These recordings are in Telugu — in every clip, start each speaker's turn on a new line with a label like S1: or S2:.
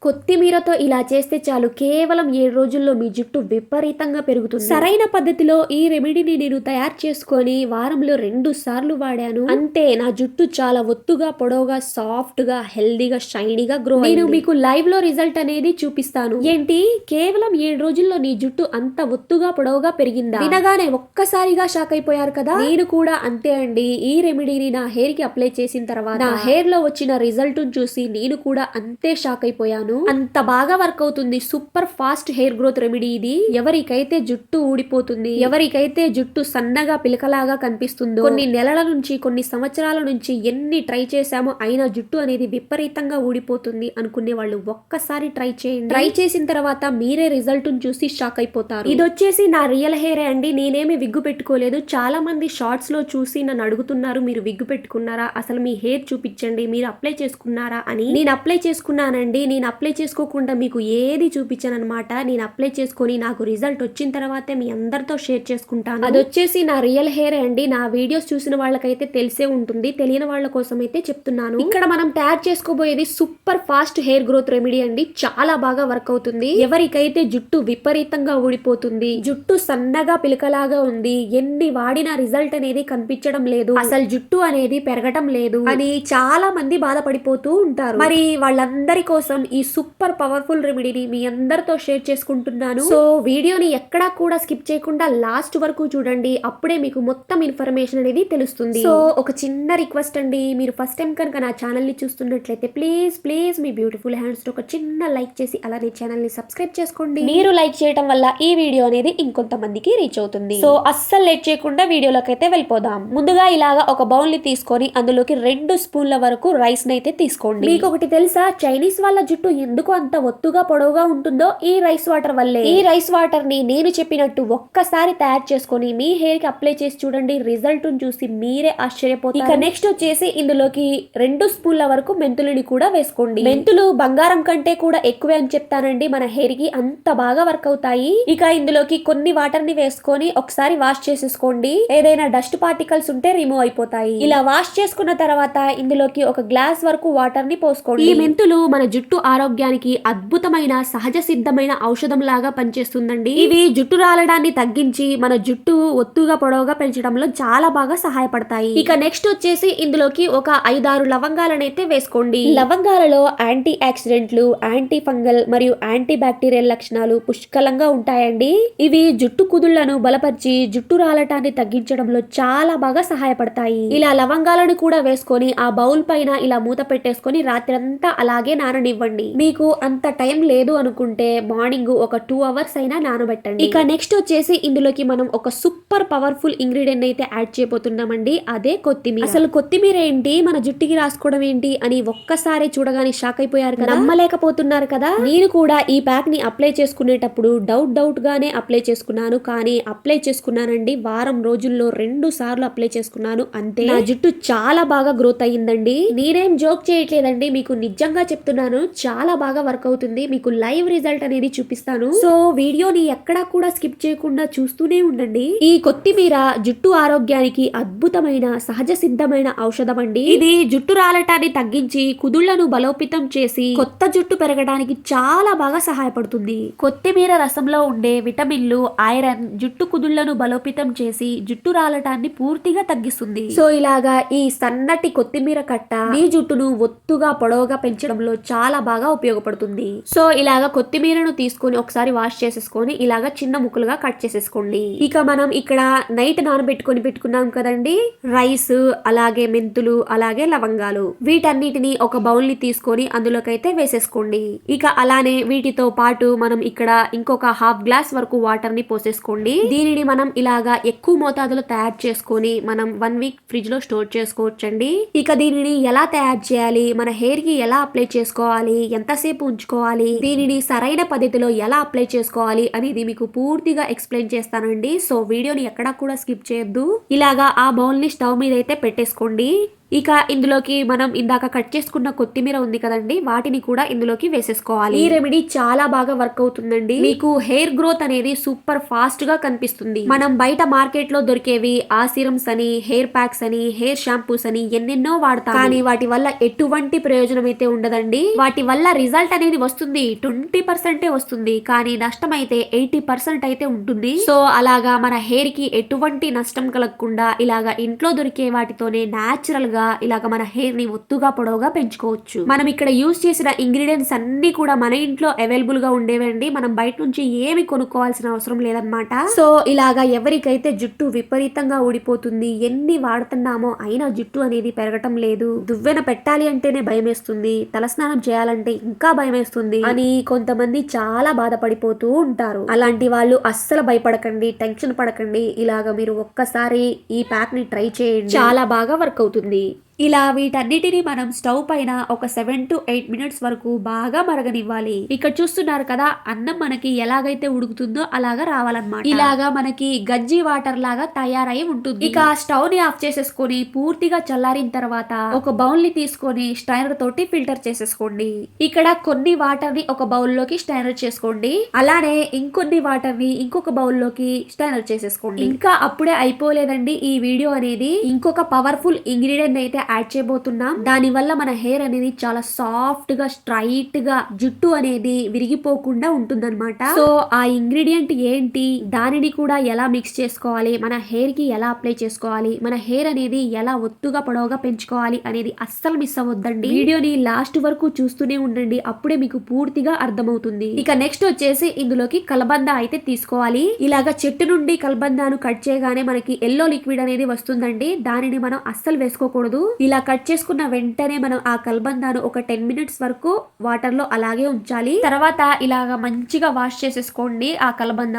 S1: కొత్తిమీరతో ఇలా చేస్తే చాలు కేవలం 7 రోజుల్లో మీ జుట్టు విపరీతంగా పెరుగుతుంది. సరైన పద్ధతిలో ఈ రెమెడీని నేను తయారు చేసుకొని వారంలో 2 సార్లు వాడాను. అంతే నా జుట్టు చాలా ఒత్తుగా, పొడవుగా, సాఫ్ట్ గా, హెల్దీగా, షైనీగా గ్రో అయింది. నేను మీకు లైవ్ లో రిజల్ట్ అనేది చూపిస్తాను. ఏంటి కేవలం 7 రోజుల్లో నీ జుట్టు అంత ఒత్తుగా, పొడవుగా పెరిగిందా? వినగానే ఒక్కసారిగా షాక్ అయిపోయారు కదా. నేను కూడా అంతే అండి. ఈ రెమెడీని నా హెయిర్ కి అప్లై చేసిన తర్వాత నా హెయిర్ లో వచ్చిన రిజల్ట్ చూసి నేను కూడా అంతే షాక్ అయిపోయాను. అంత బాగా వర్క్ అవుతుంది. Super fast hair growth remedy ఇది. ఎవరికైతే జుట్టు ఊడిపోతుంది, ఎవరికైతే జుట్టు సన్నగా పిలకలాగా కనిపిస్తుందో, కొన్ని నెలల నుంచి కొన్ని సంవత్సరాల నుంచి ఎన్ని ట్రై చేశామో అయినా జుట్టు అనేది విపరీతంగా ఊడిపోతుంది అనుకునే వాళ్ళు ఒక్కసారి ట్రై చేయండి. ట్రై చేసిన తర్వాత మీరే రిజల్ట్ చూసి షాక్ అయిపోతారు. ఇది వచ్చేసి నా రియల్ హెయిర్ అండి. నేనేమి విగ్గు పెట్టుకోలేదు. చాలా మంది షార్ట్స్ లో చూసి నన్ను అడుగుతున్నారు, మీరు విగ్గు పెట్టుకున్నారా, అసలు మీ హెయిర్ చూపించండి, మీరు అప్లై చేసుకున్నారా అని. నేను అప్లై చేసుకున్నానండి. నేను అప్లై చేసుకోకుండా మీకు ఏది చూపించాను అనమాట. నేను అప్లై చేసుకొని నాకు రిజల్ట్ వచ్చిన తర్వాతే మీ అందరితో షేర్ చేసుకుంటాను. అది వచ్చేసి నా రియల్ హెయిర్ అండి. నా వీడియోస్ చూసిన వాళ్ళకైతే తెలిసే ఉంటుంది, తెలియని వాళ్ళ కోసం అయితే చెప్తున్నాను. ఇక్కడ మనం తయారు చేసుకోబోయేది super fast hair growth remedy అండి. చాలా బాగా వర్క్ అవుతుంది. ఎవరికైతే జుట్టు విపరీతంగా ఊడిపోతుంది, జుట్టు సన్నగా పిలకలాగా ఉంది, ఎన్ని వాడినా రిజల్ట్ అనేది కనిపించడం లేదు, అసలు జుట్టు అనేది పెరగటం లేదు అని చాలా మంది బాధపడిపోతూ ఉంటారు. మరి వాళ్ళందరి కోసం ఈ సూపర్ పవర్ఫుల్ రెమెడీని మీ అందరితో షేర్ చేసుకుంటున్నాను. సో వీడియోని ఎక్కడా కూడా స్కిప్ చేయకుండా లాస్ట్ వరకు చూడండి. అప్పుడే మీకు మొత్తం ఇన్ఫర్మేషన్ అనేది తెలుస్తుంది. సో ఒక చిన్న రిక్వెస్ట్ అండి, మీరు ఫస్ట్ టైం కనుక నా ఛానల్ ని చూస్తున్నట్లయితే please please me beautiful hands తో ఒక చిన్న లైక్ చేసి అలానే ఛానల్ ని సబ్స్క్రైబ్ చేసుకోండి. మీరు లైక్ చేయడం వల్ల ఈ వీడియో అనేది ఇంకొంతమందికి రీచ్ అవుతుంది. సో అస్సలు లేట్ చేయకుండా వీడియోలోకి అయితే వెళ్ళిపోదాం. ముందుగా ఇలాగా ఒక బౌల్ ని తీసుకొని అందులోకి 2 స్పూన్ల వరకు రైస్ ని అయితే తీసుకోండి. మీకు ఒకటి తెలుసా, చైనీస్ వాళ్ళ జుట్టు ఎందుకు అంత ఒత్తుగా పొడవుగా ఉంటుందో ఈ రైస్ వాటర్ వల్లే. ఈ రైస్ వాటర్ ని నేను చెప్పినట్టు ఒక్కసారి తయారు చేసుకొని మీ హెయిర్ కి అప్లై చేసి చూడండి. రిజల్ట్ చూసి మీరే ఆశ్చర్యపోతారు. ఇక నెక్స్ట్ వచ్చేసి ఇందులోకి 2 స్పూన్ల వరకు మెంతులని కూడా వేసుకోండి. మెంతులు బంగారం కంటే కూడా ఎక్కువే అని చెప్తానండి. మన హెయిర్ కి అంత బాగా వర్క్ అవుతాయి. ఇక ఇందులోకి కొన్ని వాటర్ ని వేసుకొని ఒకసారి వాష్ చేసేసుకోండి. ఏదైనా డస్ట్ పార్టికల్స్ ఉంటే రిమూవ్ అయిపోతాయి. ఇలా వాష్ చేసుకున్న తర్వాత ఇందులోకి ఒక గ్లాస్ వరకు వాటర్ ని పోసుకోండి. ఈ మెంతులు మన జుట్టు ఆరోగ్యానికి అద్భుతమైన సహజ సిద్ధమైన ఔషధం లాగా పనిచేస్తుందండి. ఇవి జుట్టు రాలడాన్ని తగ్గించి మన జుట్టు ఒత్తుగా పొడవుగా పెంచడంలో చాలా బాగా సహాయపడతాయి. ఇక నెక్స్ట్ వచ్చేసి ఇందులోకి ఒక 5-6 లవంగాలనైతే వేసుకోండి. లవంగాలలో యాంటీ ఆక్సిడెంట్లు, యాంటీ ఫంగల్ మరియు యాంటీ బ్యాక్టీరియల్ లక్షణాలు పుష్కలంగా ఉంటాయండి. ఇవి జుట్టు కుదుళ్లను బలపరిచి జుట్టు రాలటాన్ని తగ్గించడంలో చాలా బాగా సహాయపడతాయి. ఇలా లవంగాలను కూడా వేసుకొని ఆ బౌల్ పైన ఇలా మూత పెట్టేసుకొని రాత్రంతా అలాగే నాననివ్వండి. మీకు అంత టైం లేదు అనుకుంటే మార్నింగ్ ఒక 2 అవర్స్ అయినా నానబెట్టండి. ఇక నెక్స్ట్ వచ్చేసి ఇందులోకి మనం ఒక సూపర్ పవర్ఫుల్ ఇంగ్రీడియంట్ అయితే యాడ్ చేయబోతున్నామండి. అదే కొత్తిమీర. అసలు కొత్తిమీర ఏంటి, మన జుట్టుకి రాసుకోవడం ఏంటి అని ఒక్కసారి చూడగానే షాక్ అయిపోయారు కదా, నమ్మలేకపోతున్నారు కదా. నేను కూడా ఈ ప్యాక్ ని అప్లై చేసుకునేటప్పుడు డౌట్ గానే అప్లై చేసుకున్నాను. కానీ అప్లై చేసుకున్నానండి. వారం రోజుల్లో 2 సార్లు అప్లై చేసుకున్నాను. అంతే నా జుట్టు చాలా బాగా గ్రోత్ అయ్యిందండి. నేనేం జోక్ చేయట్లేదండి, మీకు నిజంగా చెప్తున్నాను. చాలా బాగా వర్క్ అవుతుంది. మీకు లైవ్ రిజల్ట్ అనేది చూపిస్తాను. సో వీడియోని ఎక్కడా కూడా స్కిప్ చేయకుండా చూస్తూనే ఉండండి. ఈ కొత్తిమీర జుట్టు ఆరోగ్యానికి అద్భుతమైన సహజ సిద్ధమైన ఔషధం అండి. ఇది జుట్టు రాలటాన్ని తగ్గించి కుదుళ్లను బలోపేతం చేసి కొత్త జుట్టు పెరగడానికి చాలా బాగా సహాయపడుతుంది. కొత్తిమీర రసంలో ఉండే విటమిన్లు, ఐరన్ జుట్టు కుదుళ్లను బలోపేతం చేసి జుట్టు రాలటాన్ని పూర్తిగా తగ్గిస్తుంది. సో ఇలాగా ఈ సన్నటి కొత్తిమీర కట్ట మీ జుట్టును ఒత్తుగా పొడవుగా పెంచడంలో చాలా బాగా ఉపయోగపడుతుంది. సో ఇలాగా కొత్తిమీరను తీసుకొని ఒకసారి వాష్ చేసేసుకొని ఇలాగా చిన్న ముక్కలుగా కట్ చేసేసుకోండి. ఇక మనం ఇక్కడ నైట్ నానబెట్టుకొని పెట్టుకున్నాం కదండి రైస్, అలాగే మెంతులు, అలాగే లవంగాలు, వీటన్నిటిని ఒక బౌల్ ని తీసుకొని అందులోకైతే వేసేసుకోండి. ఇక అలానే వీటితో పాటు మనం ఇక్కడ ఇంకొక 1/2 గ్లాస్ వరకు వాటర్ ని పోసేసుకోండి. దీనిని మనం ఇలాగా ఎక్కువ మోతాదులో తయారు చేసుకొని మనం 1 వీక్ ఫ్రిడ్జ్ లో స్టోర్ చేసుకోవచ్చండి. ఇక దీనిని ఎలా తయారు చేయాలి, మన హెయిర్ కి ఎలా అప్లై చేసుకోవాలి, ఎంతసేపు ఉంచుకోవాలి, దీనిని సరైన పద్ధతిలో ఎలా అప్లై చేసుకోవాలి అనేది మీకు పూర్తిగా ఎక్స్ప్లెయిన్ చేస్తానండి. సో వీడియోని ఎక్కడా కూడా స్కిప్ చేయొద్దు. ఇలాగా ఆ బౌల్ ని స్టవ్ మీద అయితే పెట్టేసుకోండి. ఇక ఇందులోకి మనం ఇందాక కట్ చేసుకున్న కొత్తిమీర ఉంది కదండి, వాటిని కూడా ఇందులోకి వేసేసుకోవాలి. ఈ రెమెడీ చాలా బాగా వర్క్ అవుతుందండి. మీకు హెయిర్ గ్రోత్ అనేది సూపర్ ఫాస్ట్ గా కనిపిస్తుంది. మనం బయట మార్కెట్ లో దొరికేవి ఆ సిరమ్స్ అని, హెయిర్ ప్యాక్స్ అని, హెయిర్ షాంపూస్ అని ఎన్నెన్నో వాడతాం, కానీ వాటి వల్ల ఎటువంటి ప్రయోజనం అయితే ఉండదండి. వాటి వల్ల రిజల్ట్ అనేది వస్తుంది, 20% వస్తుంది, కానీ నష్టం అయితే 80% అయితే ఉంటుంది. సో అలాగా మన హెయిర్ కి ఎటువంటి నష్టం కలగకుండా ఇలాగా ఇంట్లో దొరికే వాటితోనే నాచురల్ గా ఇలాగ మన హెయిర్ ని ఒత్తుగా పొడవుగా పెంచుకోవచ్చు. మనం ఇక్కడ యూజ్ చేసిన ఇంగ్రీడియంట్స్ అన్ని కూడా మన ఇంట్లో అవైలబుల్ గా ఉండేవండి. మనం బయట నుంచి ఏమి కొనుక్కోవాల్సిన అవసరం లేదన్నమాట. సో ఇలాగా ఎవరికైతే జుట్టు విపరీతంగా ఊడిపోతుంది, ఎన్ని వాడుతున్నామో అయినా జుట్టు అనేది పెరగటం లేదు, దువ్వెన పెట్టాలి అంటేనే భయం వేస్తుంది, తలస్నానం చేయాలంటే ఇంకా భయం వేస్తుంది అని కొంతమంది చాలా బాధపడిపోతూ ఉంటారు. అలాంటి వాళ్ళు అస్సలు భయపడకండి, టెన్షన్ పడకండి. ఇలాగ మీరు ఒక్కసారి ఈ ప్యాక్ ని ట్రై చేయండి, చాలా బాగా వర్క్ అవుతుంది. ఇలా వీటన్నిటిని మనం స్టవ్ పైన ఒక 7 to 8 మినిట్స్ వరకు బాగా మరగనివ్వాలి. ఇక్కడ చూస్తున్నారు కదా, అన్నం మనకి ఎలాగైతే ఉడుకుతుందో అలాగా రావాలన్నమాట. ఇలాగా మనకి గజ్జి వాటర్ లాగా తయారై ఉంటుంది. ఇక స్టవ్ ని ఆఫ్ చేసేసుకొని పూర్తిగా చల్లారిన తర్వాత ఒక బౌల్ ని తీసుకొని స్ట్రైనర్ తోటి ఫిల్టర్ చేసేసుకోండి. ఇక్కడ కొన్ని వాటర్ ని ఒక బౌల్ లోకి స్ట్రైనర్ చేసుకోండి, అలానే ఇంకొన్ని వాటర్ ని ఇంకొక బౌల్ లోకి స్ట్రైనర్ చేసేసుకోండి. ఇంకా అప్పుడే అయిపోలేదండి ఈ వీడియో అనేది. ఇంకొక పవర్ఫుల్ ఇంగ్రీడియంట్ అయితే యాడ్ చేయబోతున్నాం. దాని వల్ల మన హెయిర్ అనేది చాలా సాఫ్ట్ గా, స్ట్రైట్ గా, జుట్టు అనేది విరిగిపోకుండా ఉంటుందన్నమాట. సో ఆ ఇంగ్రీడియంట్ ఏంటి, దానిని కూడా ఎలా మిక్స్ చేసుకోవాలి, మన హెయిర్ కి ఎలా అప్లై చేసుకోవాలి, మన హెయిర్ అనేది ఎలా ఒత్తుగా పొడవుగా పెంచుకోవాలి అనేది అస్సలు మిస్ అవ్వద్దండి. వీడియోని లాస్ట్ వరకు చూస్తూనే ఉండండి, అప్పుడే మీకు పూర్తిగా అర్థమవుతుంది. ఇక నెక్స్ట్ వచ్చేసి ఇందులోకి కలబంద అయితే తీసుకోవాలి. ఇలాగా చెట్టు నుండి కలబందాను కట్ చేయగానే మనకి ఎల్లో లిక్విడ్ అనేది వస్తుందండి, దానిని మనం అస్సలు వేసుకోకూడదు. ఇలా కట్ చేసుకున్న వెంటనే మనం ఆ కలబందాను ఒక 10 మినిట్స్ వరకు వాటర్ లో అలాగే ఉంచాలి. తర్వాత ఇలాగా మంచిగా వాష్ చేసేసుకోండి ఆ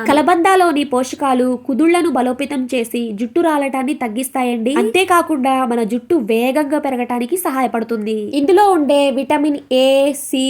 S1: కలబందాలోని పోషకాలు కుదుళ్లను బలోపేతం చేసి జుట్టు రాలటాన్ని తగ్గిస్తాయండి. అంతేకాకుండా మన జుట్టు వేగంగా పెరగటానికి సహాయపడుతుంది. ఇందులో ఉండే విటమిన్ ఏ, సి,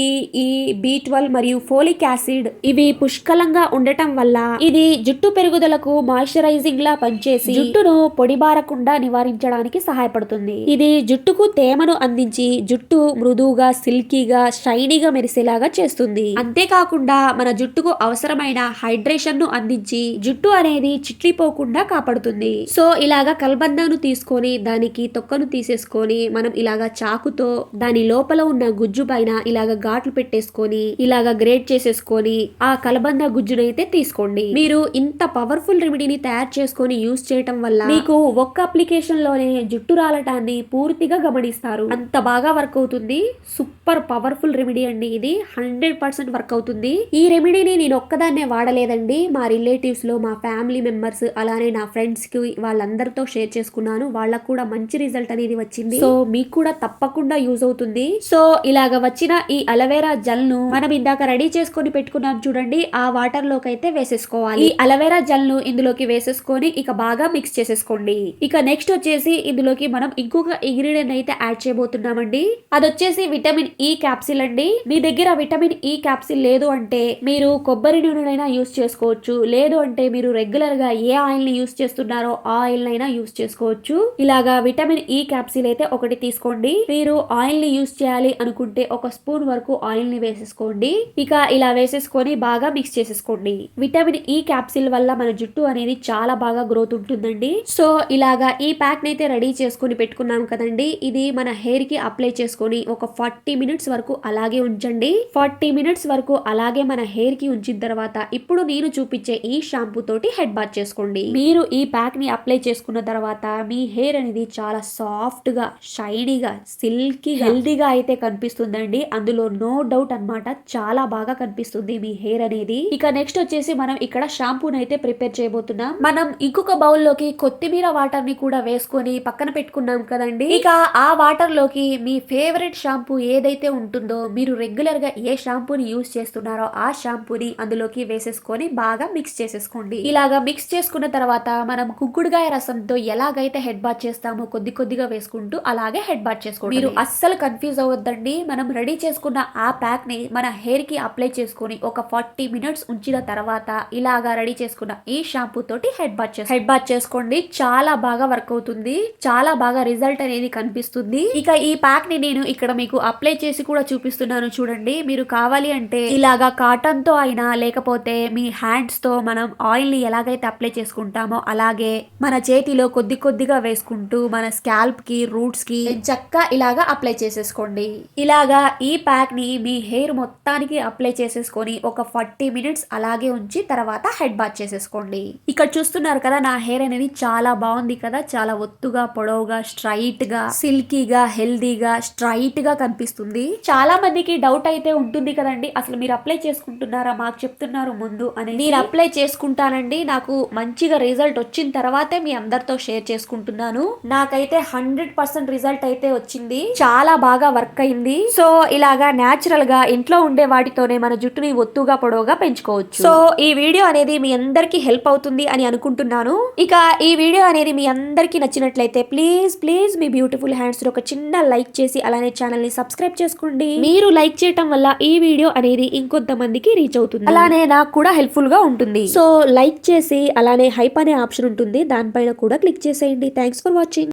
S1: ఈ, B12 మరియు ఫోలిక్ యాసిడ్ ఇవి పుష్కలంగా ఉండటం వల్ల ఇది జుట్టు పెరుగుదలకు మాయిశ్చరైజింగ్ లా పనిచేసి జుట్టును పొడిబారకుండా నివారించడానికి సహాయపడుతుంది. ఇది జుట్టుకు తేమను అందించి జుట్టు మృదువుగా, సిల్కీగా, షైనీగా మెరిసేలాగా చేస్తుంది. అంతేకాకుండా మన జుట్టుకు అవసరమైన హైడ్రేషన్ ను అందించి జుట్టు అనేది చిట్లిపోకుండా కాపాడుతుంది. సో ఇలాగా కలబందాను తీసుకొని దానికి తొక్కను తీసేసుకొని మనం ఇలాగా చాకుతో దాని లోపల ఉన్న గుజ్జు పైన ఇలాగ ఘాట్లు పెట్టేసుకొని ఇలాగా గ్రేట్ చేసేసుకొని ఆ కలబంద గుజ్జునైతే తీసుకోండి. మీరు ఇంత పవర్ఫుల్ రెమెడీని తయారు చేసుకొని యూజ్ చేయటం వల్ల మీకు ఒక్క అప్లికేషన్ లోనే జుట్టు రాలటాన్ని పూర్తిగా గమనిస్తారు. అంత బాగా వర్క్ అవుతుంది. సూపర్ పవర్ఫుల్ రెమెడీ అండి ఇది, 100% వర్క్ అవుతుంది. ఈ రెమెడీని నేను ఒక్కదాన్నే వాడలేదండి, మా రిలేటివ్స్ లో, మా ఫ్యామిలీ మెంబర్స్, అలానే నా ఫ్రెండ్స్ కి వాళ్ళందరితో షేర్ చేసుకున్నాను. వాళ్ళకు కూడా మంచి రిజల్ట్ అనేది వచ్చింది. సో మీకు కూడా తప్పకుండా యూజ్ అవుతుంది. సో ఇలాగ వచ్చిన ఈ అలోవెరా జెల్ ను మనం ఇందాక రెడీ చేసుకొని పెట్టుకున్నాం చూడండి, ఆ వాటర్ లోకి అయితే వేసేసుకోవాలి. ఈ అలోవెరా జెల్ ను ఇందులోకి వేసేసుకొని ఇక బాగా మిక్స్ చేసేసుకోండి. ఇక నెక్స్ట్ వచ్చేసి ఇందులోకి మనం ఇంకొక ఇంగ్రీడియంట్ అయితే యాడ్ చేయబోతున్నామండి. అదొచ్చేసి విటమిన్ ఈ క్యాప్సిల్ అండి. మీ దగ్గర విటమిన్ ఈ క్యాప్సిల్ లేదు అంటే మీరు కొబ్బరి నూనెనైనా యూస్ చేసుకోవచ్చు, లేదు అంటే మీరు రెగ్యులర్ గా ఏ ఆయిల్ ని యూస్ చేస్తున్నారో ఆ ఆయిల్ నైనా యూస్ చేసుకోవచ్చు. ఇలాగా విటమిన్ ఈ క్యాప్సిల్ అయితే ఒకటి తీసుకోండి. మీరు ఆయిల్ ని యూస్ చేయాలి అనుకుంటే ఒక స్పూన్ వరకు ఆయిల్ ని వేసేసుకోండి. ఇక ఇలా వేసేసుకొని బాగా మిక్స్ చేసేసుకోండి. విటమిన్ ఈ క్యాప్సిల్ వల్ల మన జుట్టు అనేది చాలా బాగా గ్రోత్ ఉంటుందండి. సో ఇలాగా ఈ ప్యాక్ నైతే రెడీ చేసుకుని పెట్టుకున్నాం కదండి, ఇది మన హెయిర్ కి అప్లై చేసుకొని ఒక 40 మినిట్స్ వరకు అలాగే ఉంచండి. 40 మినిట్స్ వరకు అలాగే మన హెయిర్ కి ఉంచిన తర్వాత ఇప్పుడు నేను చూపించే ఈ షాంపూ తోటి హెడ్ బాత్ చేసుకోండి. మీరు ఈ ప్యాక్ ని అప్లై చేసుకున్న తర్వాత మీ హెయిర్ అనేది చాలా సాఫ్ట్ గా, షైనీగా, సిల్కీ, హెల్దీగా అయితే కనిపిస్తుందండి. అందులో నో డౌట్ అన్నమాట, చాలా బాగా కనిపిస్తుంది మీ హెయిర్ అనేది. ఇక నెక్స్ట్ వచ్చేసి మనం ఇక్కడ షాంపూని అయితే ప్రిపేర్ చేయబోతున్నాం. మనం ఇంకొక బౌల్ లోకి కొత్తిమీర వాటర్ ని కూడా వేసుకొని పక్కన పెట్టుకున్నాం కదండి. ఇక ఆ వాటర్ లోకి మీ ఫేవరెట్ షాంపూ ఏదైతే ఉంటుందో, మీరు రెగ్యులర్ గా ఏ షాంపూని యూస్ చేస్తున్నారో ఆ షాంపూని అందులోకి వేసేసుకొని బాగా మిక్స్ చేసేసుకోండి. ఇలాగా మిక్స్ చేసుకున్న తర్వాత మనం కుంకుడుగాయ రసంతో ఎలాగైతే హెడ్ బాత్ చేస్తామో కొద్ది కొద్దిగా వేసుకుంటూ అలాగే హెడ్ బాత్ చేసుకోండి. మీరు అస్సలు కన్ఫ్యూజ్ అవ్వద్దండి. మనం రెడీ చేసుకున్న ఆ ప్యాక్ ని మన హెయిర్ కి అప్లై చేసుకొని ఒక 40 మినిట్స్ ఉంచిన తర్వాత ఇలాగా రెడీ చేసుకున్న ఈ షాంపూ తోటి హెడ్ బాత్ చేసుకోండి. చాలా బాగా వర్క్ అవుతుంది, చాలా బాగా రిజల్ట్ అనేది అనేది కనిపిస్తుంది. ఇక ఈ ప్యాక్ ని నేను ఇక్కడ మీకు అప్లై చేసి కూడా చూపిస్తున్నాను చూడండి. మీరు కావాలి అంటే ఇలాగా కాటన్ తో అయినా లేకపోతే మీ హ్యాండ్స్ తో మనం ఆయిల్ ని ఎలాగైతే అప్లై చేసుకుంటామో అలాగే మన చేతిలో కొద్ది కొద్దిగా వేసుకుంటూ మన స్కాల్ప్ కి రూట్స్ కి చక్కగా ఇలాగా అప్లై చేసేసుకోండి. ఇలాగా ఈ ప్యాక్ ని మీ హెయిర్ మొత్తానికి అప్లై చేసేసుకొని ఒక 40 మినిట్స్ అలాగే ఉంచి తర్వాత హెడ్ బాత్ చేసేసుకోండి. ఇక్కడ చూస్తున్నారు కదా నా హెయిర్ అనేది చాలా బాగుంది కదా, చాలా ఒత్తుగా పొడవుగా స్ట్రైట్ గా సిల్కీగా హెల్దీగా స్ట్రైట్ గా కనిపిస్తుంది. చాలా మందికి డౌట్ అయితే ఉంటుంది కదండి, అసలు మీరు అప్లై చేసుకుంటున్నారా, మాకు చెప్తున్నారు ముందు అని. నేను అప్లై చేసుకుంటానండి, నాకు మంచిగా రిజల్ట్ వచ్చిన తర్వాతే మీ అందరితో షేర్ చేసుకుంటున్నాను. నాకైతే 100% రిజల్ట్ అయితే వచ్చింది, చాలా బాగా వర్క్ అయింది. సో ఇలాగా న్యాచురల్ గా ఇంట్లో ఉండే వాటితోనే మన జుట్టుని ఒత్తుగా పొడవుగా పెంచుకోవచ్చు. సో ఈ వీడియో అనేది మీ అందరికి హెల్ప్ అవుతుంది అని అనుకుంటున్నాను. ఇక ఈ వీడియో అనేది మీ అందరికి నచ్చినట్లయితే ప్లీజ్ మీ బ్యూటిఫుల్ హ్యాండ్స్ ఒక చిన్న లైక్ చేసి అలానే ఛానల్ ని సబ్స్క్రైబ్ చేసుకోండి. మీరు లైక్ చేయటం వల్ల ఈ వీడియో అనేది ఇంకొంతమందికి రీచ్ అవుతుంది, అలానే నాకు కూడా హెల్ప్ఫుల్ గా ఉంటుంది. సో లైక్ చేసి అలానే హైప్ అనే ఆప్షన్ ఉంటుంది, దానిపైన కూడా క్లిక్ చేసేయండి. Thanks for watching.